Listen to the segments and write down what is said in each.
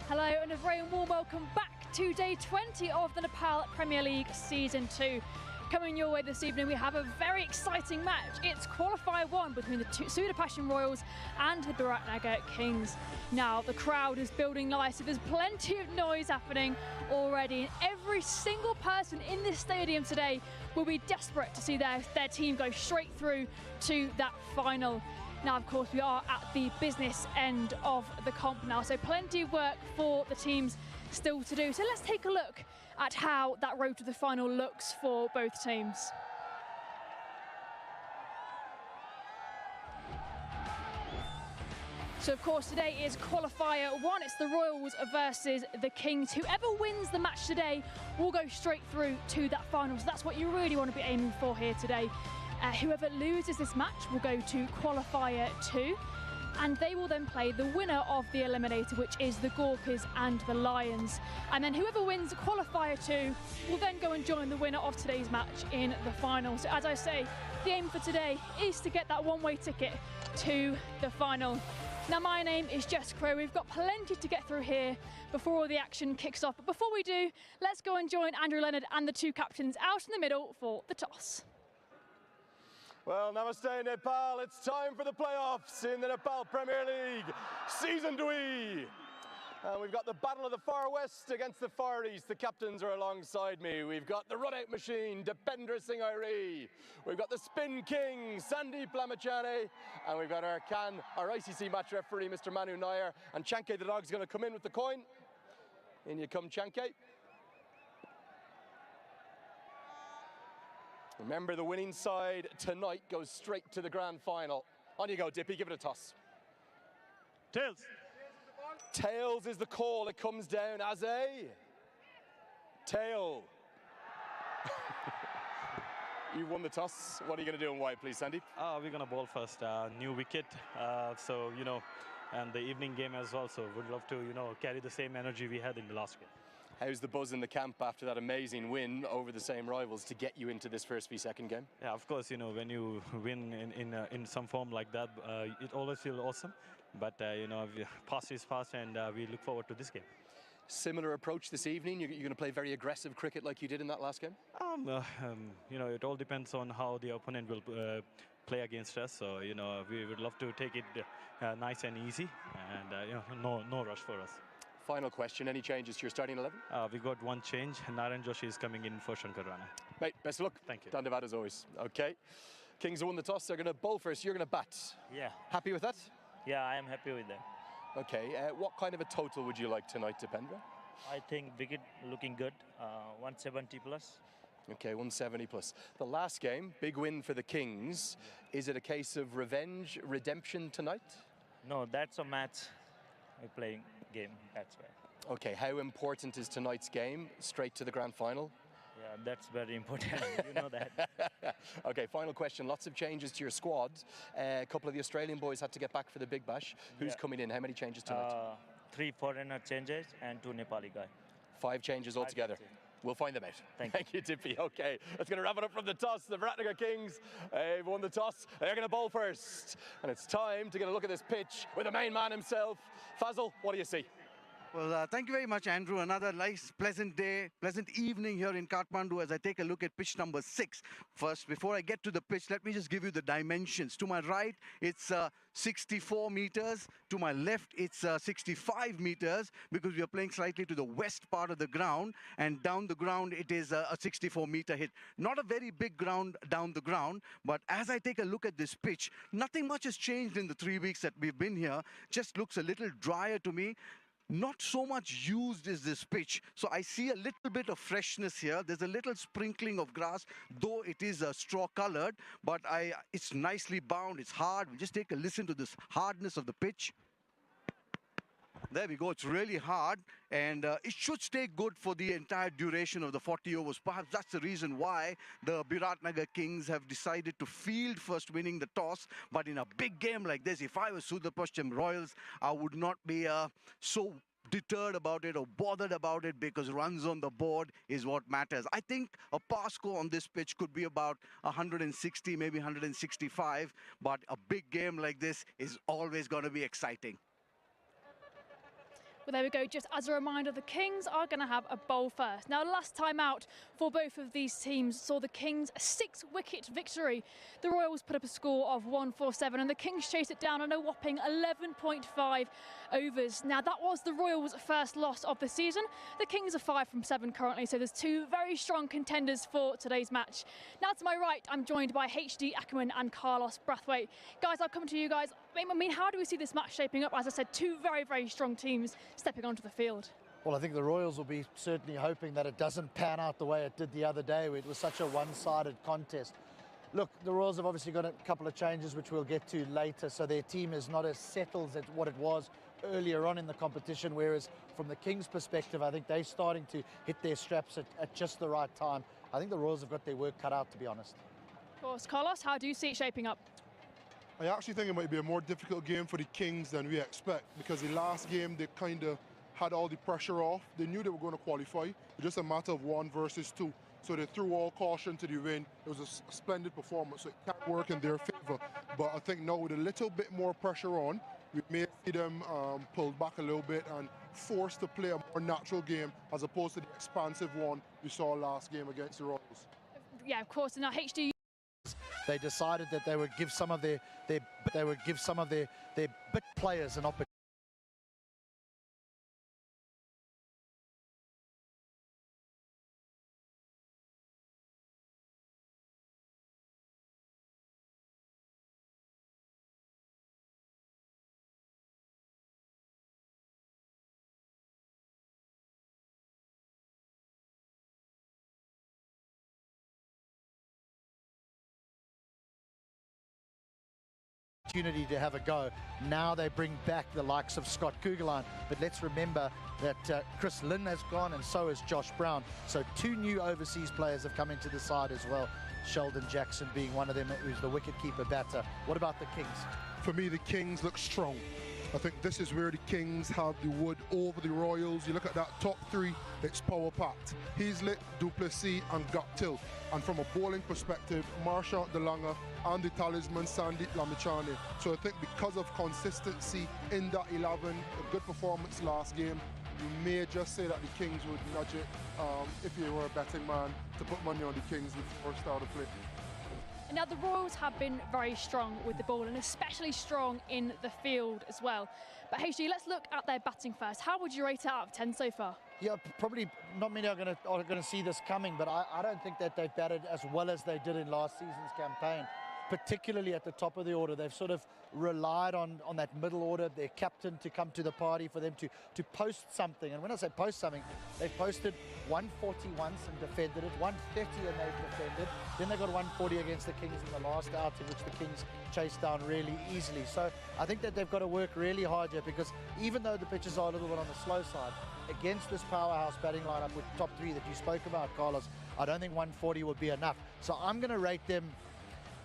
Hello and a very warm welcome back to day 20 of the Nepal Premier League Season 2. Coming your way this evening, we have a very exciting match. It's qualifier 1 between the Sudha Passion Royals and the Biratnagar Kings. Now, the crowd is building nicely. There's plenty of noise happening already, and every single person in this stadium today will be desperate to see their team go straight through to that final. Now, of course, we are at the business end of the comp now, so plenty of work for the teams still to do. So let's take a look at how that road to the final looks for both teams. So, of course, today is qualifier 1. It's the Royals versus the Kings. Whoever wins the match today will go straight through to that final. So that's what you really want to be aiming for here today. Whoever loses this match will go to qualifier 2, and they will then play the winner of the eliminator, which is the Gorkhas and the Lions. And then whoever wins qualifier 2 will then go and join the winner of today's match in the final. So as I say, the aim for today is to get that one-way ticket to the final. Now, my name is Jess Crow. We've got plenty to get through here before all the action kicks off. But before we do, let's go and join Andrew Leonard and the two captains out in the middle for the toss. Well, namaste Nepal, it's time for the playoffs in the Nepal Premier League Season 2. And we've got the Battle of the Far West against the Far East. The captains are alongside me. We've got the run-out machine, Dipendra Singh Airi. We've got the Spin King, Sandeep Lamachane. And we've got our ICC match referee, Mr. Manu Nair. And Chanke the dog's going to come in with the coin. In you come, Chanke. Remember, the winning side tonight goes straight to the grand final. On you go, Dippy, give it a toss. Tails. Tails is the call. It comes down as a tail. You won the toss. What are you going to do and why, please, Sandeep? We're going to bowl first. New wicket. So, and the evening game as well. So, would love to, carry the same energy we had in the last game. How's the buzz in the camp after that amazing win over the same rivals to get you into this first v second game? Yeah, of course, when you win in some form like that, it always feels awesome. But, past is past, and we look forward to this game. Similar approach this evening? You're going to play very aggressive cricket like you did in that last game? It all depends on how the opponent will play against us. So, we would love to take it nice and easy, and no rush for us. Final question, any changes to your starting 11? We got one change. Narayan Joshi is coming in for Shankar Rana. Mate, best of luck. Thank you. Dandavad as always. Okay. Kings have won the toss. They're going to bowl first. You're going to bat. Yeah. Happy with that? Yeah, I am happy with that. Okay. What kind of a total would you like tonight, Dipendra? I think wicket looking good. 170 plus. Okay, 170 plus. The last game, big win for the Kings. Is it a case of revenge, redemption tonight? No, that's a match. We're playing game, that's why. Okay, how important is tonight's game straight to the grand final? Yeah, that's very important. You know that. Okay, final question. Lots of changes to your squad. A couple of the Australian boys had to get back for the Big Bash. Who's coming in? How many changes tonight? 3 foreigner changes and 2 Nepali guys. 5 changes altogether. We'll find them out. Thank you, Dippy. Okay, that's going to wrap it up from the toss. The Biratnagar Kings have won the toss. They're going to bowl first. And it's time to get a look at this pitch with the main man himself. Fazal, what do you see? Well, thank you very much, Andrew. Another nice, pleasant day, pleasant evening here in Kathmandu as I take a look at pitch number 6. First, before I get to the pitch, let me just give you the dimensions. To my right, it's 64 meters. To my left, it's 65 meters because we are playing slightly to the west part of the ground. And down the ground, it is a 64-meter hit. Not a very big ground down the ground, but as I take a look at this pitch, nothing much has changed in the 3 weeks that we've been here. Just looks a little drier to me. Not so much used is this pitch. So I see a little bit of freshness here. There's a little sprinkling of grass, though it is straw colored, but it's nicely bound, it's hard. We'll just take a listen to this hardness of the pitch. There we go, it's really hard, and it should stay good for the entire duration of the 40 overs. Perhaps that's the reason why the Biratnagar Kings have decided to field first, winning the toss. But in a big game like this, if I was Sudha Passion Royals, I would not be so deterred about it or bothered about it, because runs on the board is what matters. I think a pass score on this pitch could be about 160, maybe 165, but a big game like this is always going to be exciting. But there we go, just as a reminder, the Kings are going to have a bowl first. Now, last time out for both of these teams saw the Kings a 6-wicket victory. The Royals put up a score of 147 and the Kings chased it down on a whopping 11.5 overs. Now, that was the Royals' first loss of the season. The Kings are 5 from 7 currently, so there's two very strong contenders for today's match. Now, to my right, I'm joined by HD Ackerman and Carlos Brathwaite. Guys, I'll come to you guys. I mean, how do we see this match shaping up? As I said, two very, very strong teams stepping onto the field. Well, I think the Royals will be certainly hoping that it doesn't pan out the way it did the other day. It was such a one-sided contest. Look, the Royals have obviously got a couple of changes, which we'll get to later, so their team is not as settled as what it was earlier on in the competition, whereas from the Kings' perspective, I think they're starting to hit their straps at just the right time. I think the Royals have got their work cut out, to be honest. Of course. Carlos, how do you see it shaping up? I actually think it might be a more difficult game for the Kings than we expect, because the last game they kind of had all the pressure off. They knew they were going to qualify. It was just a matter of 1 versus 2. So they threw all caution to the wind. It was a splendid performance, so it can't work in their favor. But I think now with a little bit more pressure on, we may see them pulled back a little bit and forced to play a more natural game as opposed to the expansive one we saw last game against the Royals. Yeah, of course. And now HD. They decided that they would give some of their bit players an opportunity. To have a go. Now they bring back the likes of Scott Kugelheim, but let's remember that Chris Lynn has gone and so has Josh Brown. So 2 new overseas players have come into the side as well. Sheldon Jackson being one of them, who's the wicketkeeper batter. What about the Kings? For me, the Kings look strong. I think this is where the Kings have the wood over the Royals. You look at that top 3, it's power-packed. Heaslett, du Plessis and Guptill. And from a bowling perspective, Marchant de Lange and the talisman Sandeep Lamichhane. So I think because of consistency in that 11, a good performance last game, you may just say that the Kings would nudge it if you were a betting man to put money on the Kings before start of play. Now, the Royals have been very strong with the ball and especially strong in the field as well. But HD, let's look at their batting first. How would you rate it out of 10 so far? Yeah, probably not many are going to see this coming, but I don't think that they've batted as well as they did in last season's campaign, particularly at the top of the order. They've sort of relied on that middle order, their captain to come to the party for them to post something. And when I say post something, they've posted 140 once and defended it, 130 and they've defended. Then they got 140 against the Kings in the last outing, which the Kings chased down really easily. So I think that they've got to work really hard here, because even though the pitches are a little bit on the slow side, against this powerhouse batting lineup with top 3 that you spoke about, Carlos, I don't think 140 would be enough. So I'm going to rate them,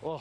I'm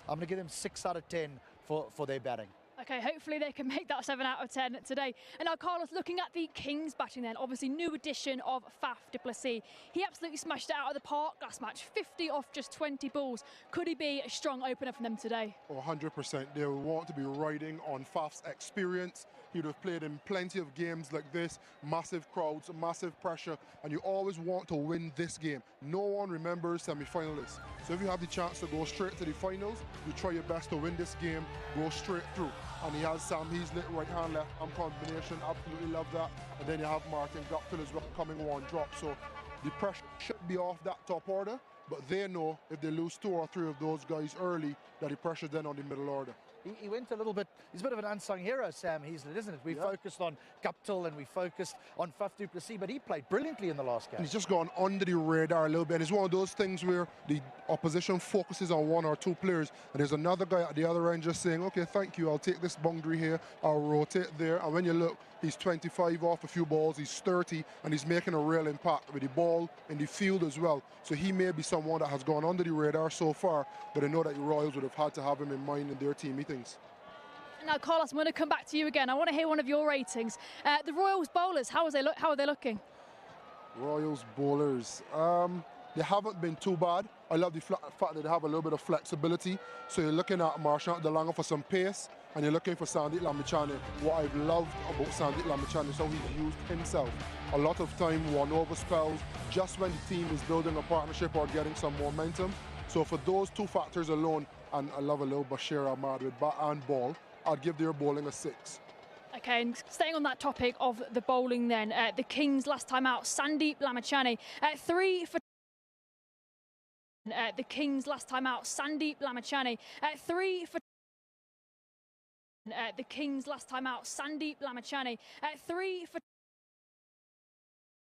going to give them 6 out of 10 for their batting. Okay, hopefully they can make that 7 out of 10 today. And now, Carlos, looking at the Kings batting then, obviously new addition of Faf du Plessis. He absolutely smashed it out of the park last match, 50 off just 20 balls. Could he be a strong opener for them today? 100%. They want to be riding on Faf's experience. He would have played in plenty of games like this, massive crowds, massive pressure, and you always want to win this game. No one remembers semi-finalists. So if you have the chance to go straight to the finals, you try your best to win this game, go straight through. And he has Sam Heaslett, right-hand, left-arm combination, absolutely love that. And then you have Martin Guptill as well, coming 1 drop. So the pressure should be off that top order, but they know if they lose 2 or 3 of those guys early, that the pressure's then on the middle order. He went a little bit, he's a bit of an unsung hero, Sam Heaslett, isn't it? We focused on Guptill and we focused on Faf du Plessis, but he played brilliantly in the last game. And he's just gone under the radar a little bit. And it's one of those things where the opposition focuses on 1 or 2 players, and there's another guy at the other end just saying, okay, thank you, I'll take this boundary here, I'll rotate there. And when you look, he's 25 off a few balls, he's 30, and he's making a real impact with the ball in the field as well. So he may be someone that has gone under the radar so far, but I know that the Royals would have had to have him in mind in their team meetings. Now, Carlos, I'm going to come back to you again. I want to hear one of your ratings. The Royals bowlers, how are they looking? Royals bowlers, they haven't been too bad. I love the fact that they have a little bit of flexibility. So you're looking at Marchant de Lange for some pace, and you're looking for Sandeep Lamichhane, what I've loved about Sandeep Lamichhane is how he's used himself. A lot of time, one-over spells, just when the team is building a partnership or getting some momentum. So for those two factors alone, and I love a little Bashir Ahmad with bat and ball, I'd give their bowling a 6. Okay, and staying on that topic of the bowling then, the Kings last time out, Sandeep Lamichhane, 3 for... the Kings last time out, Sandeep Lamichhane, 3 for... the Kings last time out, Sandeep Lamichhane, 3 for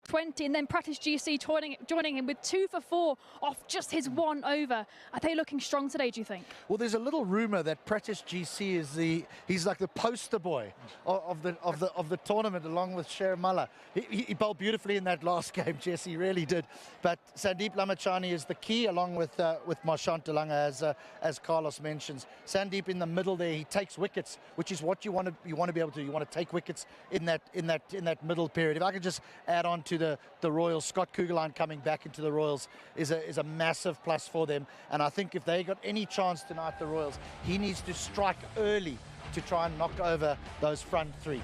20, and then Pratish GC joining him with 2 for 4 off just his 1 over. Are they looking strong today, do you think? Well, there's a little rumor that Pratish GC is he's like the poster boy of the tournament, along with Sher Malla. He bowled beautifully in that last game, Jess, he really did. But Sandeep Lamichhane is the key, along with Marchant de Lange, as Carlos mentions. Sandeep in the middle there, he takes wickets, which is what you want to be able to. You want to take wickets in that middle period. If I could just add on to the Royals, Scott Kugelheim coming back into the Royals is a massive plus for them. And I think if they got any chance tonight, the Royals, he needs to strike early to try and knock over those front 3.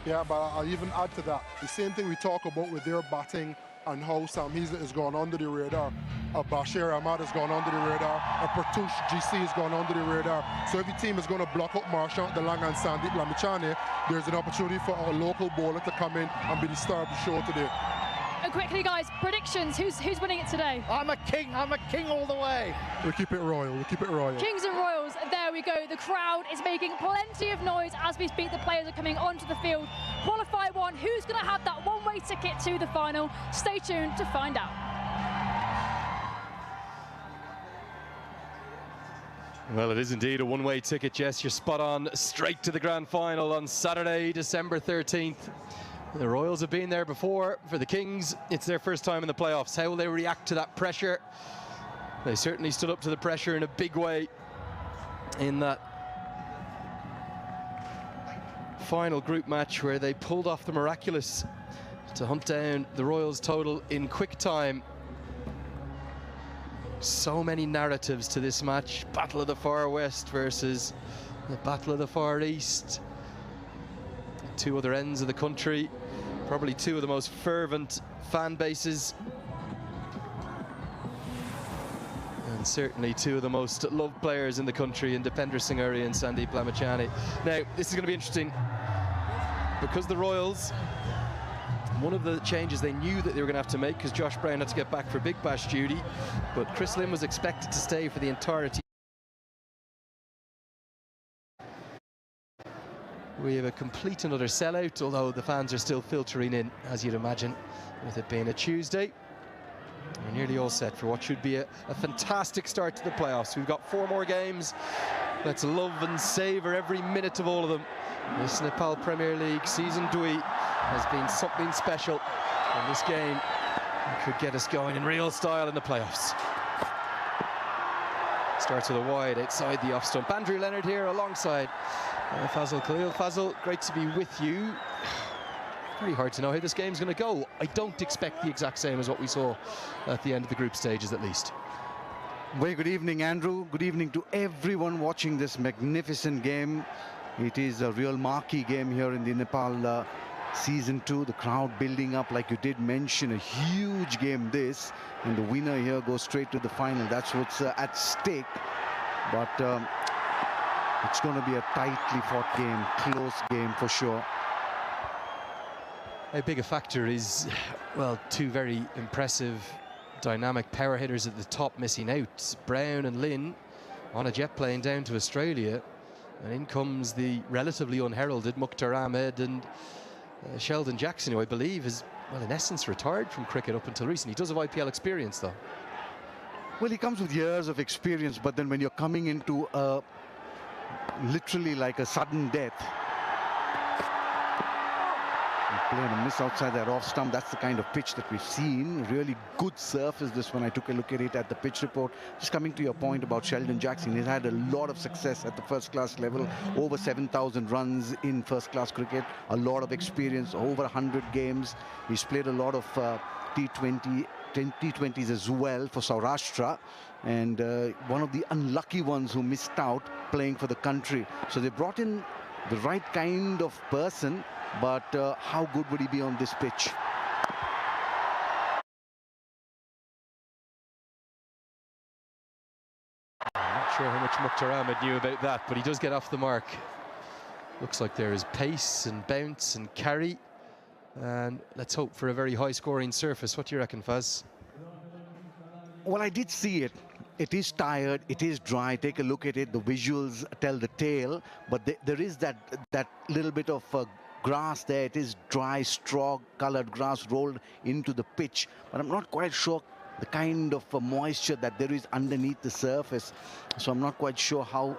Yeah, but I'll even add to that. The same thing we talk about with their batting and how Sam Heazlett has gone under the radar. Bashir Ahmad has gone under the radar. Pratish GC has gone under the radar. So every team is going to block up Marchant de Lange and Sandeep Lamichhane. There's an opportunity for a local bowler to come in and be the star of the show today. And quickly, guys, predictions. Who's winning it today? I'm a king all the way. We'll keep it royal. We'll keep it royal. Kings and Royals, there we go. The crowd is making plenty of noise as we speak. The players are coming onto the field. Qualify 1, who's going to have that one-way ticket to the final? Stay tuned to find out. Well, it is indeed a one-way ticket, Jess. You're spot on. Straight to the grand final on Saturday, December 13th. The Royals have been there before. For the Kings, it's their first time in the playoffs. How will they react to that pressure? They certainly stood up to the pressure in a big way in that final group match, where they pulled off the miraculous to hunt down the Royals total in quick time. So many narratives to this match. Battle of the Far West versus the Battle of the Far East. Two other ends of the country, probably two of the most fervent fan bases, and certainly two of the most loved players in the country in Dipender Singh Uri and Sandeep Lamichhane. Now, this is going to be interesting because the Royals, one of the changes they knew that they were going to have to make, because Josh Brown had to get back for Big Bash duty, but Chris Lynn was expected to stay for the entirety. We have a complete and utter sellout, although the fans are still filtering in, as you'd imagine, with it being a Tuesday. We're nearly all set for what should be a fantastic start to the playoffs. We've got 4 more games. Let's love and savour every minute of all of them. This Nepal Premier League Season 2 has been something special, and this game could get us going in real style in the playoffs. Starts with a wide outside the off stump. Andrew Leonard here alongside Fazal Khalil. Fazal, great to be with you. Very hard to know how this game's going to go. I don't expect the exact same as what we saw at the end of the group stages, at least. Very good evening, Andrew. Good evening to everyone watching this magnificent game. It is a real marquee game here in the Nepal Season 2. The crowd building up, like you did mention, a huge game this. And the winner here goes straight to the final. That's what's at stake. But it's going to be a tightly fought game, close game for sure. How big a factor is, well, two very impressive, dynamic power hitters at the top missing out. Brown and Lynn on a jet plane down to Australia. And in comes the relatively unheralded Mukhtar Ahmed and Sheldon Jackson, who I believe is, well, in essence, retired from cricket up until recently. He does have IPL experience, though. Well, he comes with years of experience, but then when you're coming into literally like a sudden death, you play and miss outside that off stump. That's the kind of pitch that we've seen. Really good surface this when I took a look at it at the pitch report. Just coming to your point about Sheldon Jackson, he's had a lot of success at the first class level. Over 7,000 runs in first class cricket. A lot of experience, over 100 games. He's played a lot of T20 T20s as well for Saurashtra, and one of the unlucky ones who missed out playing for the country. So they brought in the right kind of person, but how good would he be on this pitch? I'm not sure how much Mukhtar Ahmed knew about that, but he does get off the mark. Looks like there is pace and bounce and carry, and let's hope for a very high-scoring surface. What do you reckon, Faz? Well, I did see it. It is tired, it is dry. Take a look at it. The visuals tell the tale, but there is that little bit of grass there. It is dry, straw-colored grass rolled into the pitch, but I'm not quite sure the kind of moisture that there is underneath the surface. So I'm not quite sure how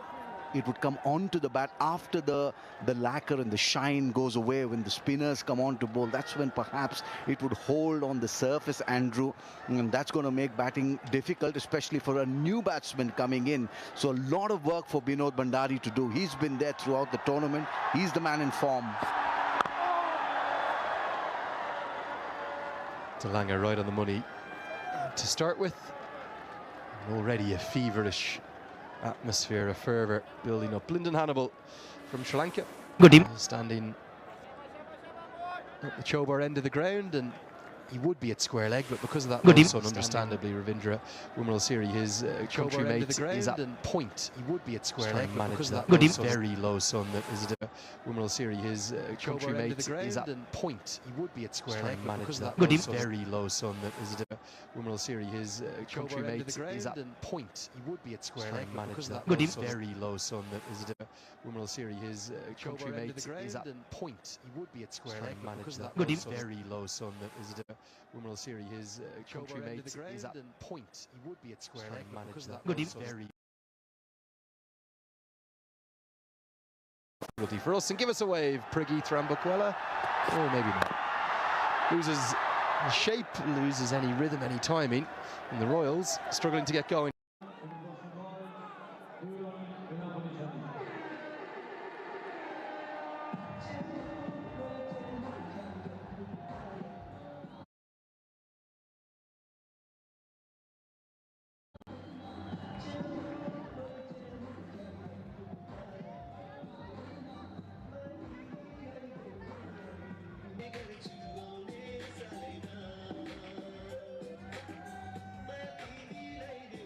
it would come onto the bat after the lacquer and the shine goes away. When the spinners come on to bowl, that's when perhaps it would hold on the surface, Andrew, and that's going to make batting difficult, especially for a new batsman coming in. So a lot of work for Binod Bhandari to do. He's been there throughout the tournament. He's the man in form. Delanga right on the money to start with. And already a feverish atmosphere, a fervour building up. Lyndon Hannibal from Sri Lanka. Good evening. Standing at the Chobar end of the ground, and he would be at square leg, but because of that low sun, understandably, Ravindra Wimalsiri, his countrymate, is at point. He would be at square leg, but because of that very low sun that is Wimalsiri, his countrymate, is at point. He would be at square leg, but because of that very low sun that is Wimalsiri, his countrymate, is at point. He would be at square leg, but because of that very low sun that is Wimalsiri, his countrymate, is at point. He would be at square leg, but because of that very low sun that is Wimalsiri, his countrymate, is at point. He would be at square leg, because of that very difficulty for us. And give us a wave, Priggy Trambukwela. Oh, maybe not. Loses shape, loses any rhythm, any timing. And the Royals struggling to get going.